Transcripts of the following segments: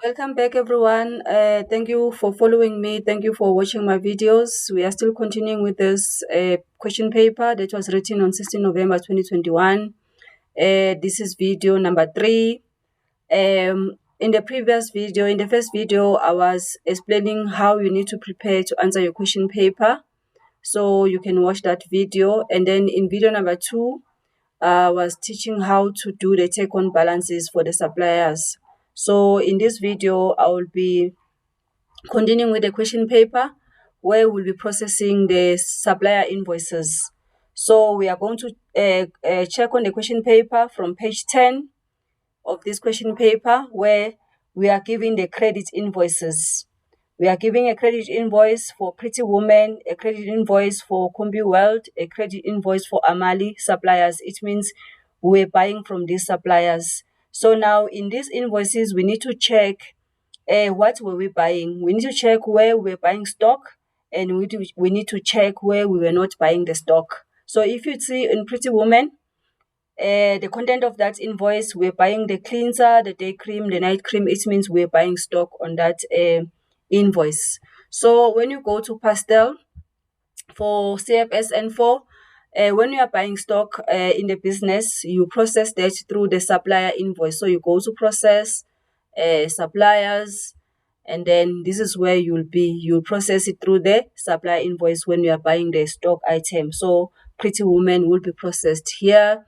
Welcome back, everyone. Thank you for following me. Thank you for watching my videos. We are still continuing with this question paper that was written on 16 November 2021. This is video number 3. In the previous video, in the first video, I was explaining how you need to prepare to answer your question paper. So you can watch that video. And then in video number 2, I was teaching how to do the take-on balances for the suppliers. So in this video, I will be continuing with the question paper where we'll be processing the supplier invoices. So we are going to check on the question paper from page 10 of this question paper where we are giving the credit invoices. We are giving a credit invoice for Pretty Woman, a credit invoice for Computerised, a credit invoice for Amali suppliers. It means we're buying from these suppliers. So now in these invoices, we need to check what were we buying. We need to check where we're buying stock, and we need to check where we were not buying the stock. So if you see in Pretty Woman, the content of that invoice, we're buying the cleanser, the day cream, the night cream. It means we're buying stock on that invoice. So when you go to Pastel for CFS and 4, when you are buying stock in the business, you process that through the supplier invoice. So you go to process suppliers, and then this is where you'll process it through the supplier invoice when you are buying the stock item. So Pretty Woman will be processed here.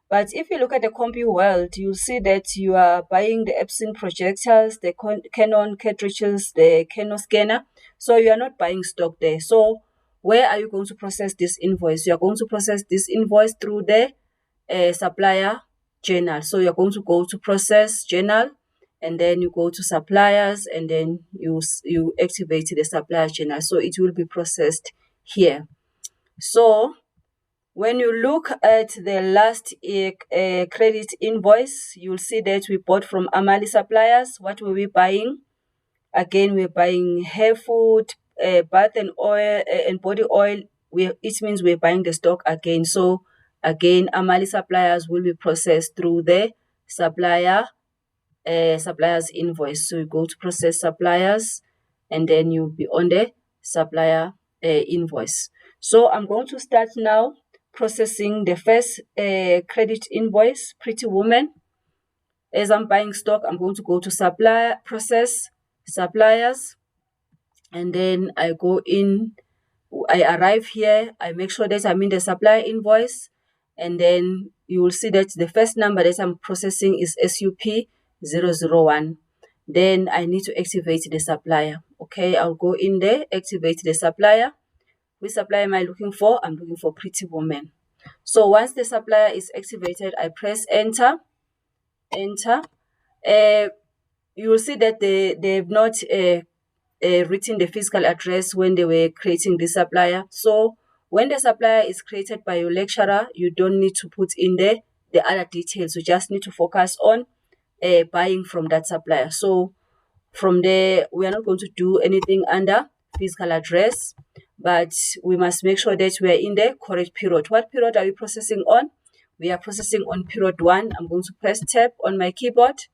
But if you look at the Compu world, you'll see that you are buying the Epson projectors, the Canon cartridges, the Canon scanner. So you are not buying stock there. So where are you going to process this invoice? You are going to process this invoice through the supplier journal. So you're going to go to process journal, and then you go to suppliers, and then you activate the supplier journal. So it will be processed here. So when you look at the last credit invoice, you'll see that we bought from Amali suppliers. What were we buying? Again, we're buying hair food, bath and oil and body oil. It means we're buying the stock again. So again, Amali suppliers will be processed through the suppliers invoice. So you go to process suppliers, and then you'll be on the supplier invoice. So I'm going to start now processing the first credit invoice, Pretty Woman. As I'm buying stock, I'm going to go to supplier, process suppliers, and then I go in. I arrive here, I make sure that I'm in the supplier invoice, and then you will see that the first number that I'm processing is SUP 001. Then I need to activate the supplier. Okay, I'll go in there, activate the supplier. Which supplier am I looking for? I'm looking for Pretty Woman. So once the supplier is activated, I press enter. You will see that they've not written the physical address when they were creating the supplier. So when the supplier is created by your lecturer, you don't need to put in the other details. You just need to focus on buying from that supplier. So from there, we are not going to do anything under physical address, but we must make sure that we are in the correct period. What period are we processing on? We are processing on period 1. I'm going to press tab on my keyboard.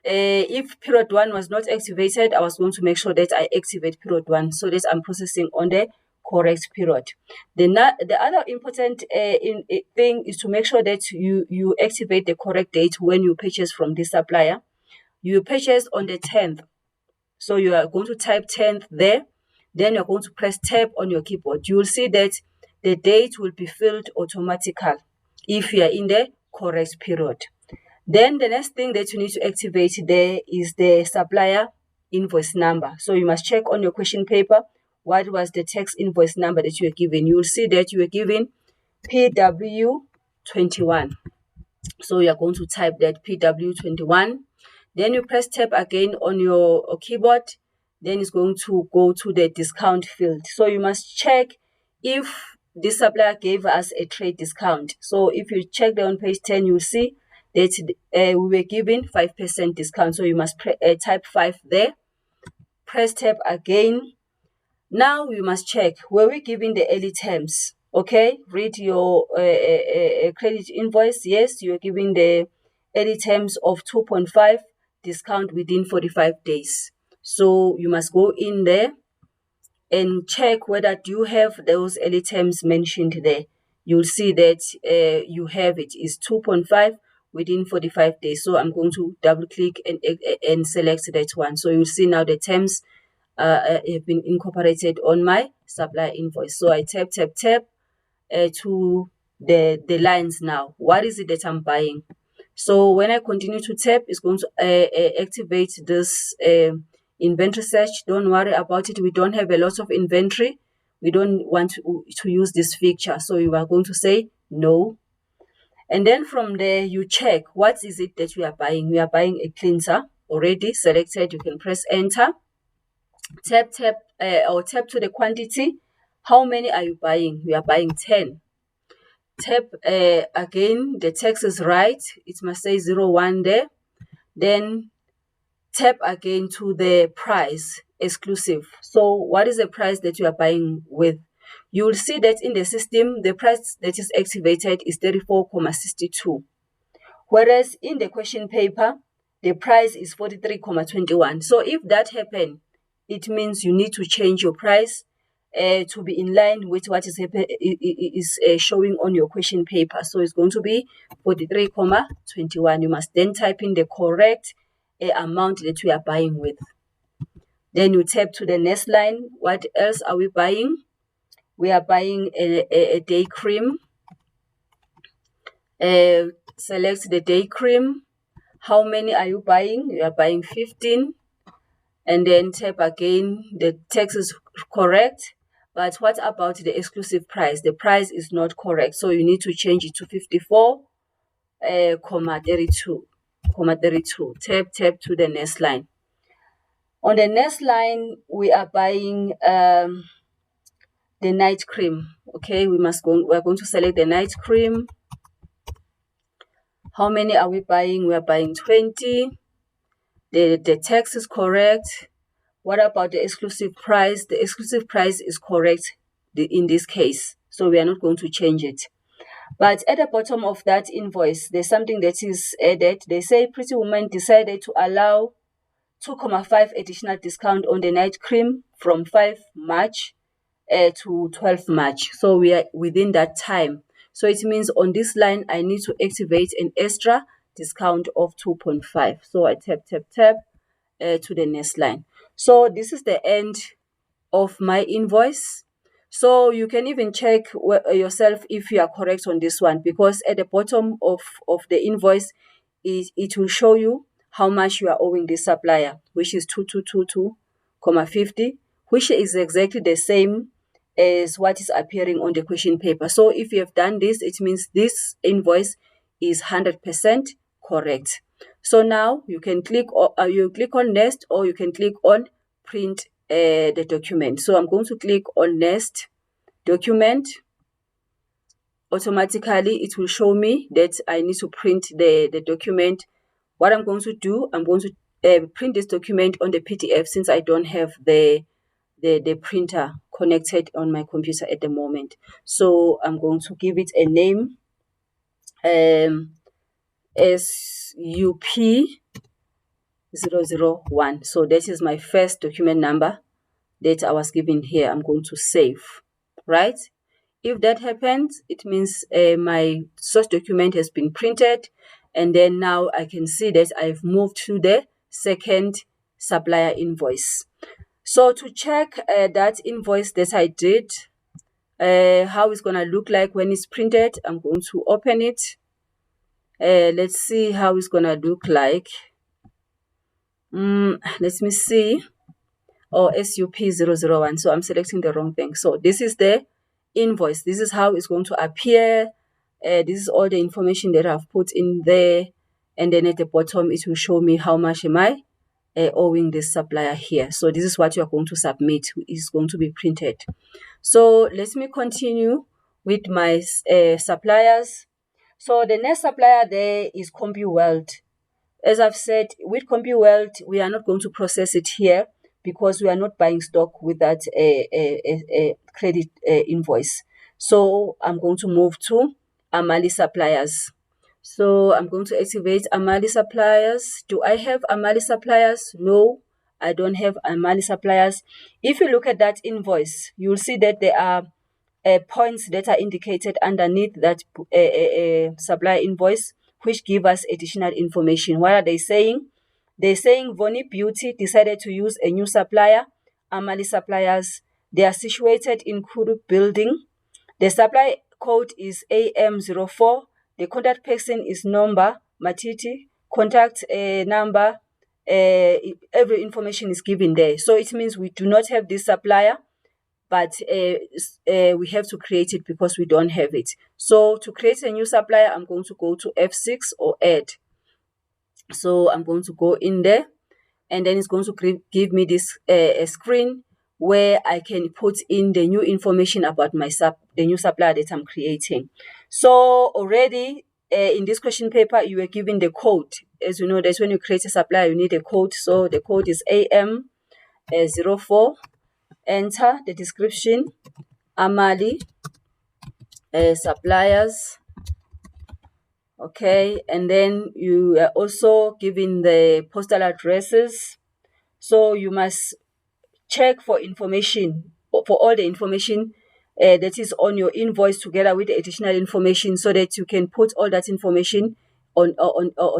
If period 1 was not activated, I was going to make sure that I activate period 1 so that I'm processing on the correct period. The other important thing is to make sure that you activate the correct date when you purchase from the supplier. You purchase on the 10th. So you are going to type 10th there. Then you're going to press tab on your keyboard. You will see that the date will be filled automatically if you are in the correct period. Then the next thing that you need to activate there is the supplier invoice number. So you must check on your question paper what was the tax invoice number that you were given. You will see that you were given PW21. So you are going to type that PW21. Then you press tab again on your keyboard. Then it's going to go to the discount field. So you must check if the supplier gave us a trade discount. So if you check there on page 10, you'll see that we were given 5% discount. So you must type 5 there. Press tab again. Now we must check, were we given the early terms? Okay, read your credit invoice. Yes, you are giving the early terms of 2.5. discount within 45 days. So you must go in there and check whether you have those early terms mentioned there. You'll see that you have it is 2.5 within 45 days. So I'm going to double click and select that one. So you'll see now the terms have been incorporated on my supplier invoice. So I tap to the lines now. What is it that I'm buying? So when I continue to tap, it's going to activate this inventory search. Don't worry about it. We don't have a lot of inventory. We don't want to use this feature. So you are going to say no. And then from there, you check what is it that we are buying. We are buying a cleanser already selected. You can press enter. Tap to the quantity. How many are you buying? We are buying 10. Tap again, the text is right. It must say 01 there. Then tap again to the price exclusive. So what is the price that you are buying with? You will see that in the system, the price that is activated is 34.62. Whereas in the question paper, the price is 43.21. So if that happens, it means you need to change your price to be in line with what is showing on your question paper. So it's going to be 43.21. You must then type in the correct amount that we are buying with. Then you tap to the next line. What else are we buying? We are buying a day cream. Select the day cream. How many are you buying? You are buying 15. And then tap again. The text is correct. But what about the exclusive price? The price is not correct. So you need to change it to 54.32. Tap to the next line. On the next line, we are buying the night cream. Okay, we're going to select the night cream. How many are we buying? We are buying 20. The text is correct. What about the exclusive price? The exclusive price is correct in this case. So we are not going to change it. But at the bottom of that invoice, there's something that is added. They say Pretty Woman decided to allow 2.5 additional discount on the night cream from 5 March to 12 March. So we are within that time. So it means on this line, I need to activate an extra discount of 2.5. So I tap to the next line. So this is the end of my invoice. So you can even check yourself if you are correct on this one, because at the bottom of the invoice, it will show you how much you are owing the supplier, which is 2222.50, which is exactly the same as what is appearing on the question paper. So if you have done this, it means this invoice is 100% correct. So now you can click on next, or you can click on print the document. So I'm going to click on next document. Automatically it will show me that I need to print the document. What I'm going to do, I'm going to print this document on the PDF, since I don't have the printer connected on my computer at the moment. So I'm going to give it a name, SUP001. So that is my first document number that I was given here. I'm going to save, right? If that happens, it means my source document has been printed, and then now I can see that I've moved to the second supplier invoice. So to check that invoice that I did, how it's going to look like when it's printed, I'm going to open it. Let's see how it's going to look like. Let me see. SUP001. So I'm selecting the wrong thing. So this is the invoice. This is how it's going to appear. This is all the information that I've put in there. And then at the bottom, it will show me how much am I owing this supplier here. So this is what you are going to submit. It's going to be printed. So let me continue with my suppliers. So the next supplier there is Computerised. As I've said, with Computerised, we are not going to process it here because we are not buying stock with that credit invoice. So I'm going to move to Amali suppliers. So I'm going to activate Amali suppliers. Do I have Amali suppliers? No, I don't have Amali suppliers. If you look at that invoice, you'll see that there are points that are indicated underneath that supplier invoice, which give us additional information. What are they saying? They're saying Vonne Beauty decided to use a new supplier, Amali suppliers. They are situated in Kuru building. The supply code is AM04. The contact person is number Matiti. Contact number. Every information is given there. So it means we do not have this supplier, but we have to create it because we don't have it. So to create a new supplier, I'm going to go to F6 or add. So I'm going to go in there, and then it's going to give me this a screen where I can put in the new information about the new supplier that I'm creating. So already in this question paper, you were given the code. As you know, that's when you create a supplier, you need a code. So the code is AM04. Enter the description, Amali suppliers. Okay, and then you are also given the postal addresses. So you must check for information, for all the information that is on your invoice together with the additional information, so that you can put all that information on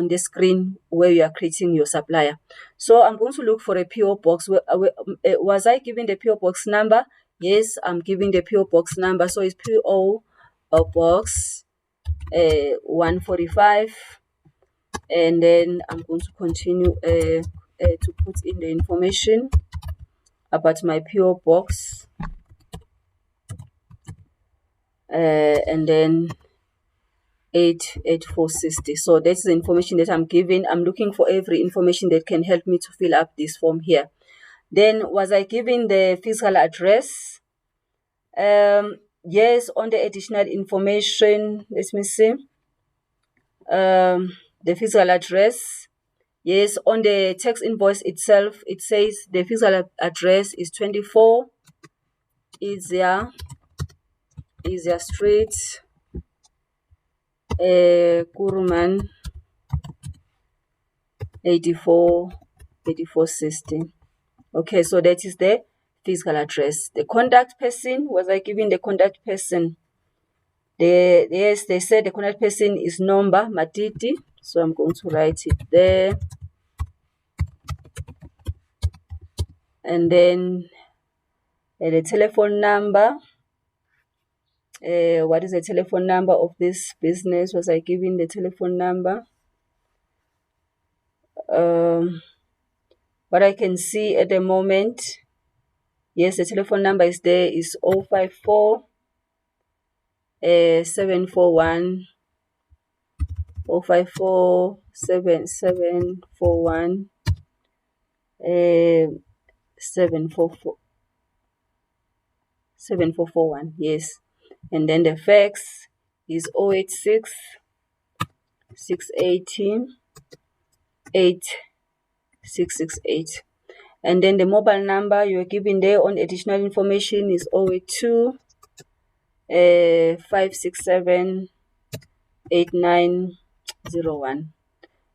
the screen where you are creating your supplier. So I'm going to look for a PO box. Was I given the PO box number? Yes, I'm giving the PO box number. So it's PO box 145, and then I'm going to continue to put in the information about my PO box, and then 88460. So that's the information that I'm giving. I'm looking for every information that can help me to fill up this form here. Then was I given the physical address? Yes, on the additional information, let me see. The physical address. Yes, on the tax invoice itself, it says the physical address is 24 Easier Street, Kuruman, 8460. Okay, so that is the physical address. The contact person, was I given the contact person? Yes, they said the contact person is number Matiti, so I'm going to write it there. And then the telephone number. What is the telephone number of this business? Was I given the telephone number? What I can see at the moment, yes, the telephone number is there, is 054 741 054 7741 7441. Yes. And then the fax is 086 618 8668. And then the mobile number you are given there on additional information is 082 567 8901.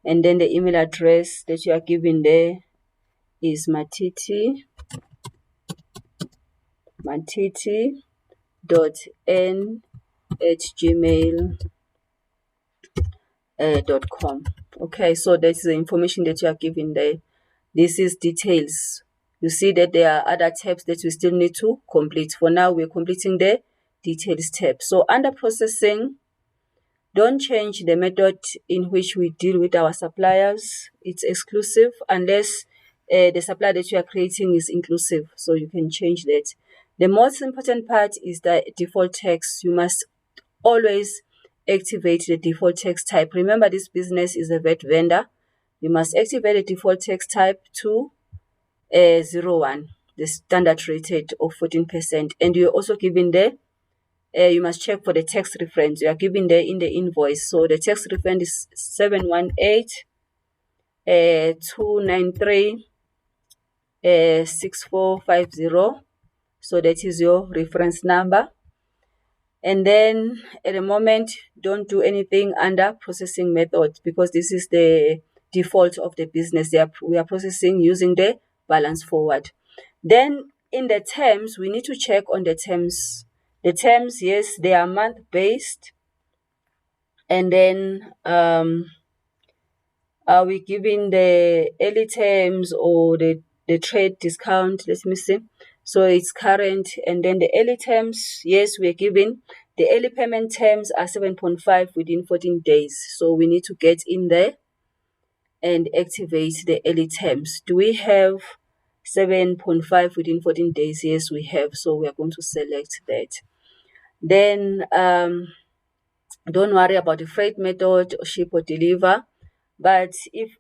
And then the email address that you are given there is matiti.n@gmail.com. Okay, so that's the information that you are given there. This is details. You see that there are other tabs that we still need to complete. For now, we're completing the details tab. So under processing, don't change the method in which we deal with our suppliers. It's exclusive unless the supplier that you are creating is inclusive. So you can change that. The most important part is the default text. You must always activate the default text type. Remember, this business is a VAT vendor. You must activate the default text type to 01, the standard rated of 14%. And you're also given there, you must check for the tax reference. You are given there in the invoice. So the tax reference is 718 293 6450. So that is your reference number. And then at the moment, don't do anything under processing method, because this is the default of the business. We are processing using the balance forward. Then in the terms, we need to check on the terms. The terms, yes, they are month based. And then are we giving the early terms or the trade discount? Let me see. So it's current, and then the early terms, yes, we're giving. The early payment terms are 7.5 within 14 days. So we need to get in there and activate the early terms. Do we have 7.5 within 14 days? Yes, we have. So we are going to select that. Then don't worry about the freight method, or ship or deliver. But if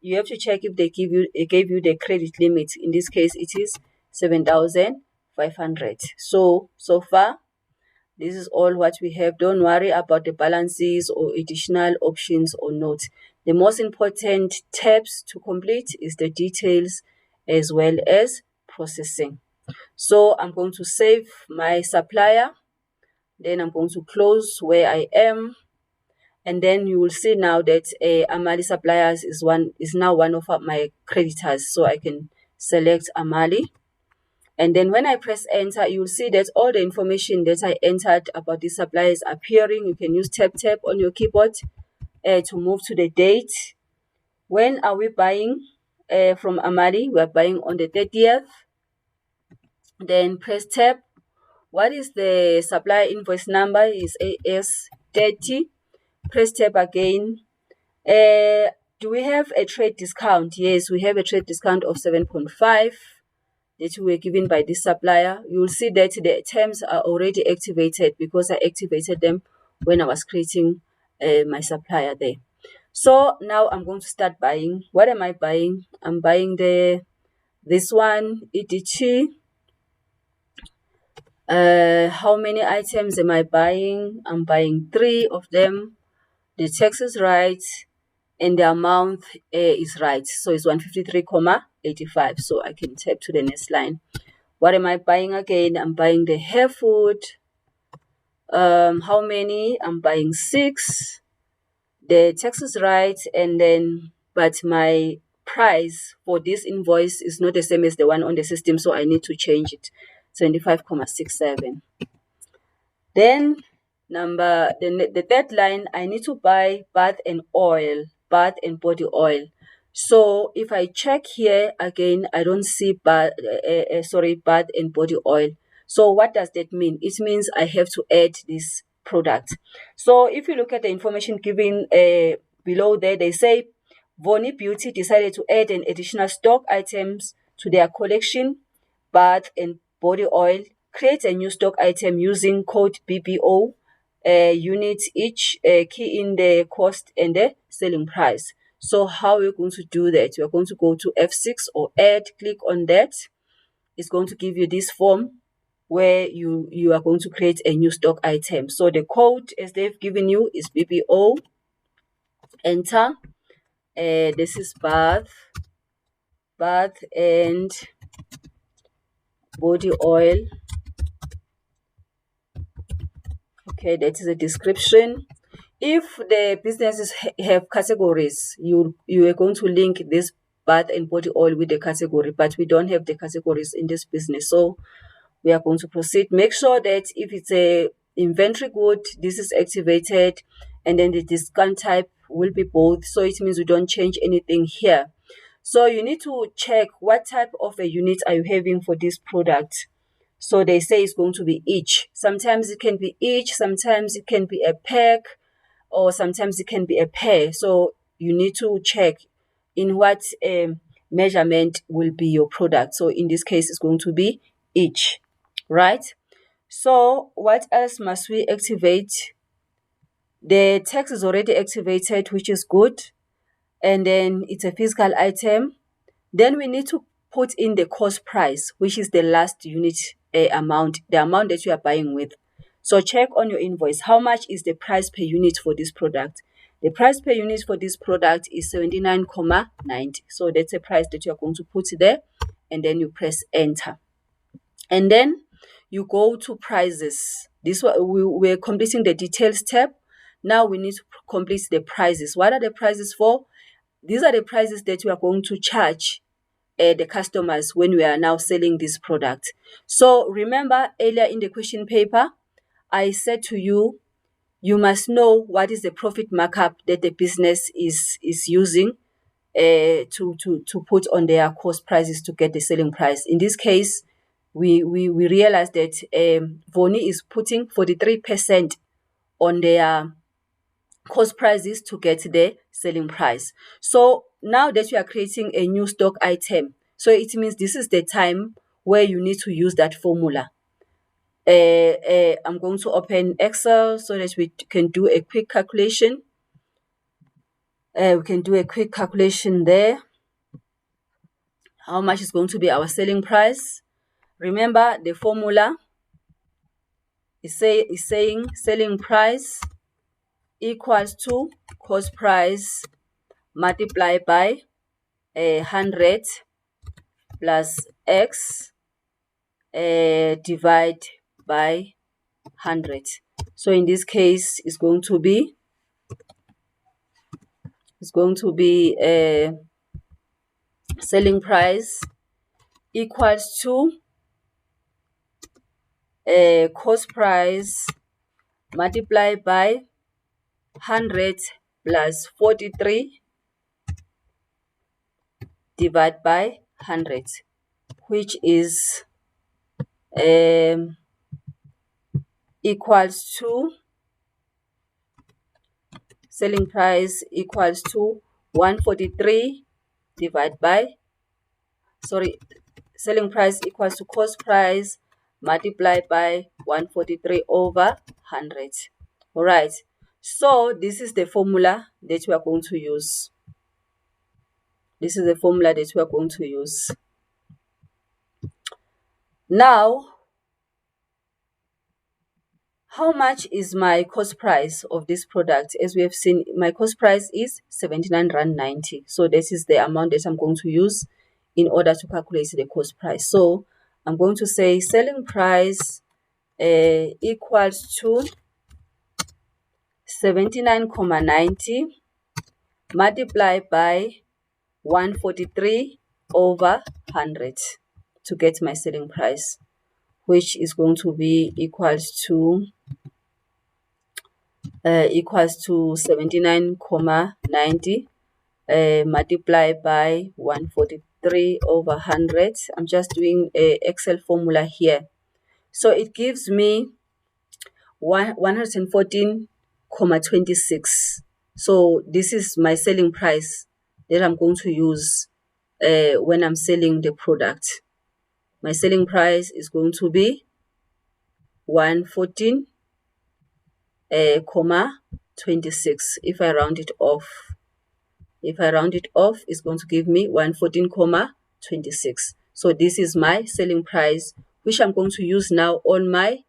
you have to check if they gave you the credit limit. In this case, it is 7,500. So far, this is all what we have. Don't worry about the balances or additional options or not. The most important tabs to complete is the details as well as processing. So I'm going to save my supplier. Then I'm going to close where I am. And then you will see now that Amali Suppliers is now one of my creditors. So I can select Amali. And then when I press enter, you'll see that all the information that I entered about the supplier is appearing. You can use tap on your keyboard to move to the date. When are we buying from Amali? We're buying on the 30th. Then press tab. What is the supplier invoice number? Is AS30. Press tab again. Do we have a trade discount? Yes, we have a trade discount of 7.5 that we were given by this supplier. You will see that the terms are already activated because I activated them when I was creating my supplier there. So now I'm going to start buying. What am I buying? I'm buying this one, EDT. How many items am I buying? I'm buying 3 of them. The tax is right and the amount is right. So it's 153.85. So I can tap to the next line. What am I buying again? I'm buying the hair food. How many? I'm buying 6. The tax is right, and then but my price for this invoice is not the same as the one on the system, so I need to change it. 25.67. Then the third line, I need to buy bath and body oil. So if I check here again, I don't see bath and body oil. So what does that mean? It means I have to add this product. So if you look at the information given below there, they say Vonne Beauty decided to add an additional stock items to their collection, bath and body oil. Create a new stock item using code BBO. Units each, key in the cost and the selling price. So how we're going to do that? We're going to go to F6 or add, click on that. It's going to give you this form where you are going to create a new stock item. So the code as they've given you is BBO. Enter. This is bath and body oil. Okay, that is a description. If the businesses have categories, you are going to link this bath and body oil with the category, but we don't have the categories in this business. So we are going to proceed. Make sure that if it's a inventory good, this is activated, and then the discount type will be both. So it means we don't change anything here. So you need to check what type of a unit are you having for this product. So they say it's going to be each. Sometimes it can be each, sometimes it can be a pack, or sometimes it can be a pair. So you need to check in what measurement will be your product. So in this case, it's going to be each, right? So what else must we activate? The tax is already activated, which is good. And then it's a physical item. Then we need to put in the cost price, which is the last unit amount, the amount that you are buying with. So check on your invoice, how much is the price per unit for this product? The price per unit for this product is 79.90. So that's a price that you are going to put there, and then you press enter. And then you go to prices. This we're completing the details tab. Now we need to complete the prices. What are the prices for? These are the prices that we are going to charge the customers when we are now selling this product. So remember earlier in the question paper, I said to you, you must know what is the profit markup that the business is using to put on their cost prices to get the selling price. In this case, we realized that Vonne is putting 43% on their cost prices to get the selling price. So now that you are creating a new stock item, so it means this is the time where you need to use that formula. I'm going to open Excel so that we can do a quick calculation. We can do a quick calculation there. How much is going to be our selling price? Remember, the formula is saying selling price equals to cost price multiplied by 100 plus X divide by 100. So in this case, it's going to be selling price equals to cost price multiplied by 100 plus 43 divided by 100, which is equals to selling price equals to 143 divided by, selling price equals to cost price multiplied by 143 over 100. All right, so this is the formula that we are going to use. This is the formula that we are going to use. Now, how much is my cost price of this product? As we have seen, my cost price is 79.90 Rand. So this is the amount that I'm going to use in order to calculate the cost price. So I'm going to say selling price equals to 79.90 multiplied by 143 over 100 to get my selling price, which is going to be equals to 79.90 multiplied by 143 over 100. I'm just doing a Excel formula here. So it gives me 114.26. So this is my selling price that I'm going to use when I'm selling the product. My selling price is going to be 114.26. If I round it off, it's going to give me 114.26. So this is my selling price, which I'm going to use now on my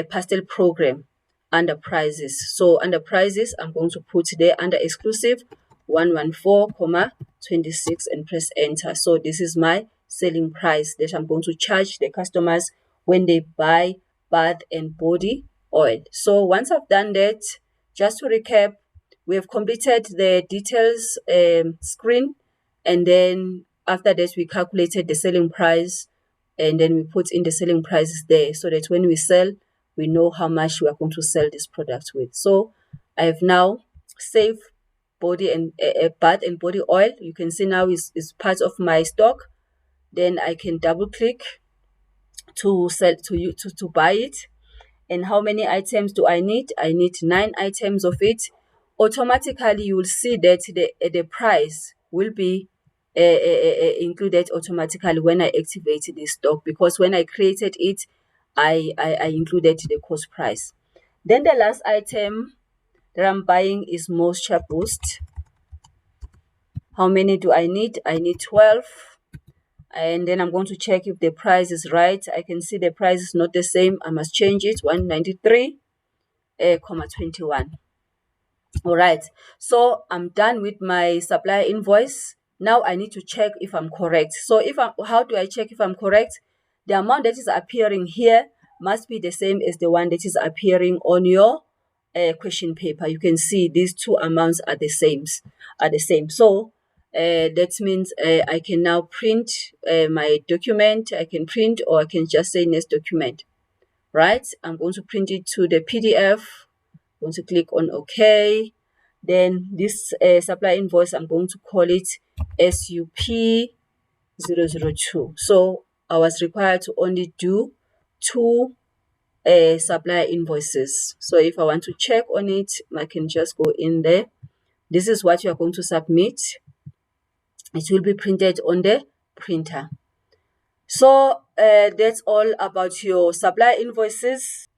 pastel program under prices. So under prices, I'm going to put there under exclusive 114.26 and press enter. So this is my selling price that I'm going to charge the customers when they buy bath and body oil. So once I've done that, just to recap, we have completed the details screen, and then after that we calculated the selling price, and then we put in the selling prices there so that when we sell, we know how much we are going to sell this product with. So I have now saved body and bath and body oil. You can see now is part of my stock. Then I can double click to sell to buy it. And how many items do I need? I need 9 items of it. Automatically, you will see that the price will be included automatically when I activate this stock, because when I created it, I included the cost price. Then the last item that I'm buying is Moisture Boost. How many do I need? I need 12. And then I'm going to check if the price is right. I can see the price is not the same. I must change it. 193.21. All right, so I'm done with my supplier invoice. Now I need to check if I'm correct. So how do I check if I'm correct? The amount that is appearing here must be the same as the one that is appearing on your question paper. You can see these two amounts are the same. So that means I can now print my document. I can print, or I can just say next document, right? I'm going to print it to the PDF. I'm going to click on OK. Then this supply invoice, I'm going to call it SUP002. So I was required to only do 2 supplier invoices. So if I want to check on it, I can just go in there. This is what you are going to submit. It will be printed on the printer. So that's all about your supplier invoices.